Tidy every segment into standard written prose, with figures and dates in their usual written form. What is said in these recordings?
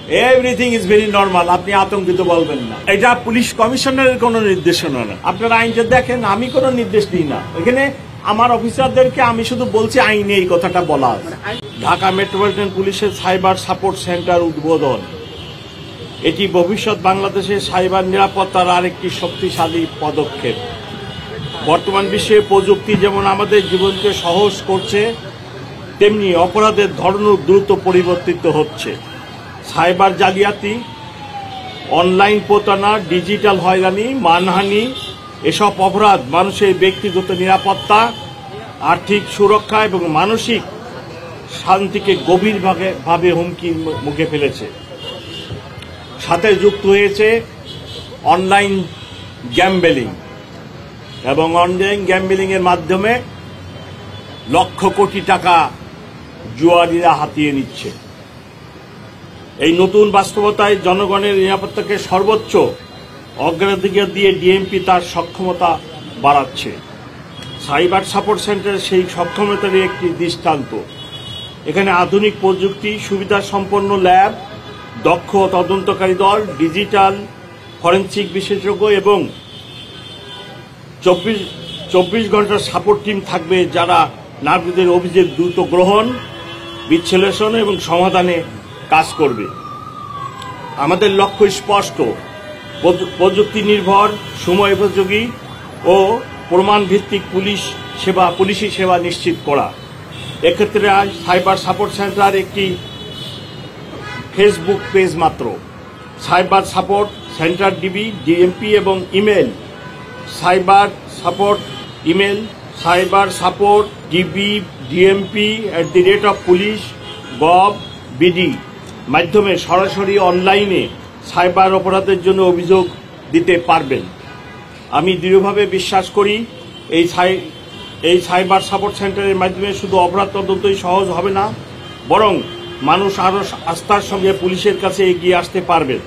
Everything is very normal. আপনি আতঙ্কিত বলবেন না, এটা পুলিশ কমিশনারের কোনো নির্দেশনা না। আপনারা আইনটা দেখেন, আমি কোনো নির্দেশ দিই না। এখানে আমার অফিসারদেরকে আমি শুধু বলছি আইনে এই কথাটা বলা আছে। ঢাকা মেট্রোপলিটন পুলিশের সাইবার সাপোর্ট সেন্টার উদ্বোধন, এটি ভবিষ্যৎ বাংলাদেশের সাইবার নিরাপত্তার আরেকটি শক্তিশালী পদক্ষেপ। বর্তমান বিশ্বে প্রযুক্তি যেমন আমাদের জীবনকে সহজ করছে, তেমনি অপরাধের ধরনও দ্রুত পরিবর্তিত হচ্ছে। সাইবার জালিয়াতি, অনলাইন প্রতারণা, ডিজিটাল হয়রানি, মানহানি এসব অপরাধ মানুষের ব্যক্তিগত নিরাপত্তা, আর্থিক সুরক্ষা এবং মানসিক শান্তিকে গভীরভাবে হুমকির মুখে ফেলেছে। সাথে যুক্ত হয়েছে অনলাইন গ্যাম্বলিং এবং অনলাইন গ্যাম্বলিং এর মাধ্যমে লক্ষ কোটি টাকা জুয়ারিরা হাতিয়ে নিচ্ছে। এই নতুন বাস্তবতায় জনগণের নিরাপত্তাকে সর্বোচ্চ অগ্রাধিকার দিয়ে ডিএমপি তার সক্ষমতা বাড়াচ্ছে। সাইবার সাপোর্ট সেন্টার সেই সক্ষমতারই একটি দৃষ্টান্ত। এখানে আধুনিক প্রযুক্তি সুবিধা সম্পন্ন ল্যাব, দক্ষ তদন্তকারী দল, ডিজিটাল ফরেনসিক বিশেষজ্ঞ এবং 24 ঘন্টার সাপোর্ট টিম থাকবে, যারা নাগরিকদের অভিযোগ দ্রুত গ্রহণ, বিশ্লেষণ এবং সমাধানে কাজ করবে। আমাদের লক্ষ্য স্পষ্ট, প্রযুক্তি নির্ভর, সময় উপযোগী ও প্রমাণ ভিত্তিক পুলিশি সেবা নিশ্চিত করা। এক্ষেত্রে আজ সাইবার সাপোর্ট সেন্টার একটি ফেসবুক পেজ মাত্র। Cyber support centre DB, DMP এবং email cyber support email cyber support DB DMP@police.gov.bd মাধ্যমে সরাসরি অনলাইনে সাইবার অপরাধের জন্য অভিযোগ দিতে পারবেন। আমি দৃঢ়ভাবে বিশ্বাস করি এই সাইবার সাপোর্ট সেন্টারের মাধ্যমে শুধু অপরাধ তদন্তই সহজ হবে না, বরং মানুষ আরও আস্থার সঙ্গে পুলিশের কাছে এগিয়ে আসতে পারবেন।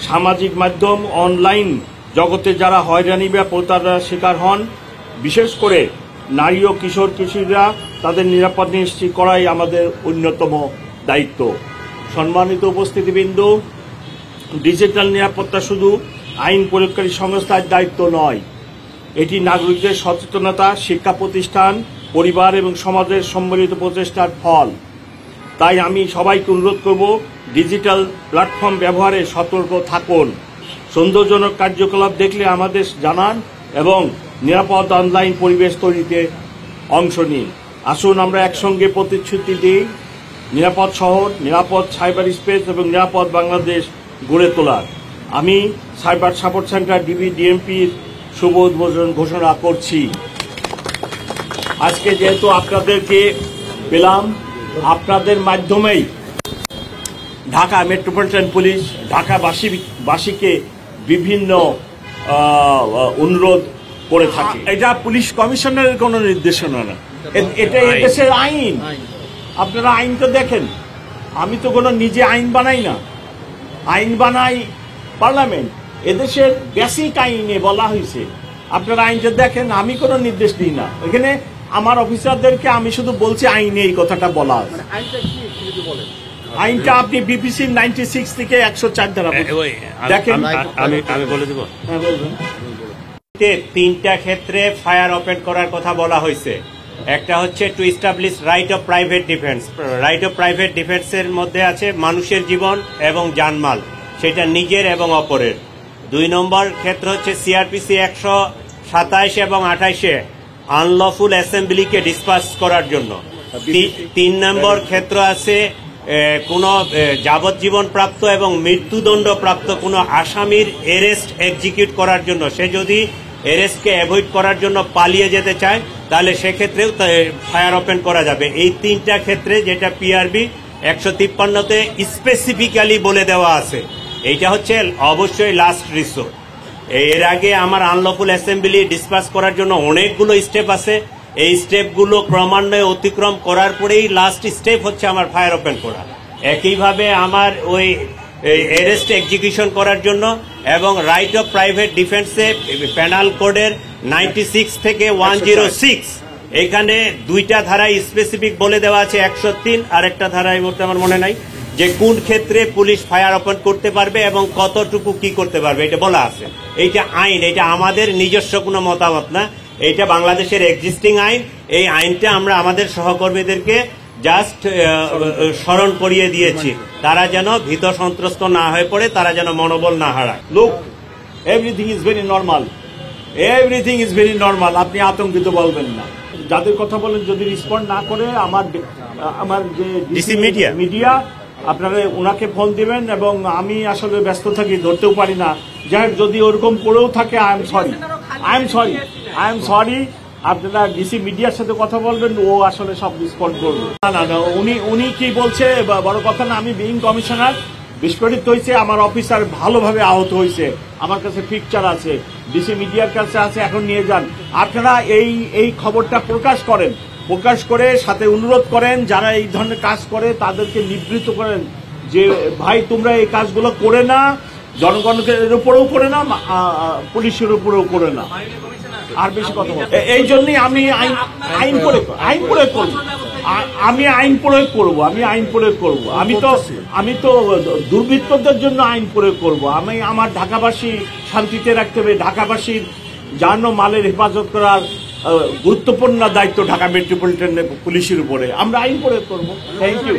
সামাজিক মাধ্যম, অনলাইন জগতে যারা হয়রানি বা প্রতারণার শিকার হন, বিশেষ করে নারী ও কিশোরীরা, তাদের নিরাপদ নিশ্চিত করাই আমাদের অন্যতম দায়িত্ব। সম্মানিত উপস্থিতিবৃন্দ, ডিজিটাল নিরাপত্তা শুধু আইন প্রয়োগকারী সংস্থার দায়িত্ব নয়, এটি নাগরিকদের সচেতনতা, শিক্ষা প্রতিষ্ঠান, পরিবার এবং সমাজের সম্মিলিত প্রচেষ্টার ফল। তাই আমি সবাইকে অনুরোধ করব, ডিজিটাল প্ল্যাটফর্ম ব্যবহারে সতর্ক থাকুন। সন্দেহজনক কার্যকলাপ দেখলে আমাদের জানান এবং নিরাপদ অনলাইন পরিবেশ তৈরিতে অংশ নিন। আসুন আমরা একসঙ্গে প্রতিশ্রুতি দিই নিরাপদ শহর, নিরাপদ সাইবার স্পেস এবং নিরাপদ বাংলাদেশ গড়ে তোলার। আমি সাইবার সাপোর্ট সেন্টার ডিবি ডিএমপির শুভ উদ্বোধন ঘোষণা করছি। আজকে যেহেতু আপনাদেরকে পেলাম, আপনাদের মাধ্যমেই ঢাকা মেট্রোপলিটন পুলিশ ঢাকাবাসীকে বিভিন্ন অনুরোধ করে থাকে। এটা পুলিশ কমিশনারের কোনো নির্দেশনা না, এটা এদেশের আইন। আপনারা আইন তো দেখেন, আমি তো কোনো নিজে আইন বানাই না, আইন বানাই পার্লামেন্ট। এদেশের বেসিক আইনে বলা হয়েছে, আপনারা আইনটা দেখেন, আমি কোনো নির্দেশ দিই না। এখানে আমার অফিসারদেরকে আমি শুধু বলছি আইনে এই কথাটা বলা আছে। আইনটা আপনি বিপিসি 96 থেকে 104 ধারা দেখেন। আমি বলে দেব। হ্যাঁ, বলবেন। তিনটা ক্ষেত্রে ফায়ার ওপেন করার কথা বলা হয়েছে। একটা হচ্ছে to establish right of private defence. Right of private ডিফেন্সের মধ্যে আছে মানুষের জীবন এবং জানমাল, সেটা নিজের এবং অপরের। 2 নম্বর ক্ষেত্র হচ্ছে সিআরপিসি 127 এবং 28-এ আনলফুল অ্যাসেম্বলিকে ডিসপাস করার জন্য। 3 নম্বর ক্ষেত্র আছে কোন যাবজ্জীবন প্রাপ্ত এবং মৃত্যুদণ্ড প্রাপ্ত কোন আসামির এরেস্ট এক্সিকিউট করার জন্য। সে যদি এরেস্টকে অ্যাভয়েড করার জন্য পালিয়ে যেতে চায়, তাহলে সেক্ষেত্রেও ফায়ার ওপেন করা যাবে। এই 3টা ক্ষেত্রে যেটা পিআরবি 153-তে স্পেসিফিক্যালি বলে দেওয়া আছে। এইটা হচ্ছে অবশ্যই লাস্ট রিসোর্ট। এর আগে আমার আনলফুল অ্যাসেম্বলি ডিসপাস করার জন্য অনেকগুলো স্টেপ আছে। এই স্টেপগুলো ক্রমান্বয়ে অতিক্রম করার পরেই লাস্ট স্টেপ হচ্ছে আমার ফায়ার ওপেন করা। একইভাবে আমার ওই এরেস্ট এক্সিকিউশন করার জন্য এবং রাইট অফ প্রাইভেট ডিফেন্সে পেনাল কোডের 96 থেকে 106 এখানে 2টা ধারায় স্পেসিফিক বলে দেওয়া আছে। 103 আর একটা ধারায় বলতে আমার মনে নাই, যে কোন ক্ষেত্রে পুলিশ ফায়ার ওপেন করতে পারবে এবং কতটুকু কি করতে পারবে, এটা বলা আছে। এইটা আইন, এটা আমাদের নিজস্ব কোনো মতামত না, এইটা বাংলাদেশের এক্সিস্টিং আইন। এই আইনটা আমরা আমাদের সহকর্মীদেরকে জাস্ট স্মরণ করিয়ে দিয়েছি, তারা যেন ভীত সন্ত্রস্ত না হয়ে পড়ে, তারা যেন মনোবল না হারায়। Look, everything is very normal, everything is very normal. আপনি আতঙ্কিত বলবেন না। যাদের কথা বলেন যদি রেসপন্ড না করে আমার যে ডিসি মিডিয়া আপনারা ওনাকে ফোন দিবেন, এবং আমি আসলে ব্যস্ত থাকি, ধরতেও পারি না। যাই হোক, যদি ওরকম করেও থাকে আই এম সরি। আপনারা ডিসি মিডিয়ার সাথে কথা বলবেন, ও আসলে সব রেসপন্ড করবে। না, উনি কি বলছে বড় কথা না। আমি বিইং কমিশনার, বিস্ফোরিত হয়েছে, আমার অফিসার ভালোভাবে আহত হয়েছে, আমার কাছে পিকচার আছে, ডিসি মিডিয়ার কাছে আছে, এখন নিয়ে যান। আপনারা এই খবরটা প্রকাশ করে সাথে অনুরোধ করেন যারা এই ধরনের কাজ করে তাদেরকে নিবৃত্ত করেন যে ভাই তোমরা এই কাজগুলো করে না, জনগণের উপরেও করে না, পুলিশের উপরেও করে না। আর বেশি কথা বল, এই জন্যই আমি আইন প্রয়োগ করব। আমি আইন প্রয়োগ করব। আমি তো দুর্বৃত্তদের জন্য আইন প্রয়োগ করব। আমি আমার ঢাকাবাসী শান্তিতে রাখতে হবে। ঢাকাবাসীর জান ও মালের হেফাজত করার গুরুত্বপূর্ণ দায়িত্ব ঢাকা মেট্রোপলিটন পুলিশের উপরে। আমরা আইন প্রয়োগ করব। Thank you.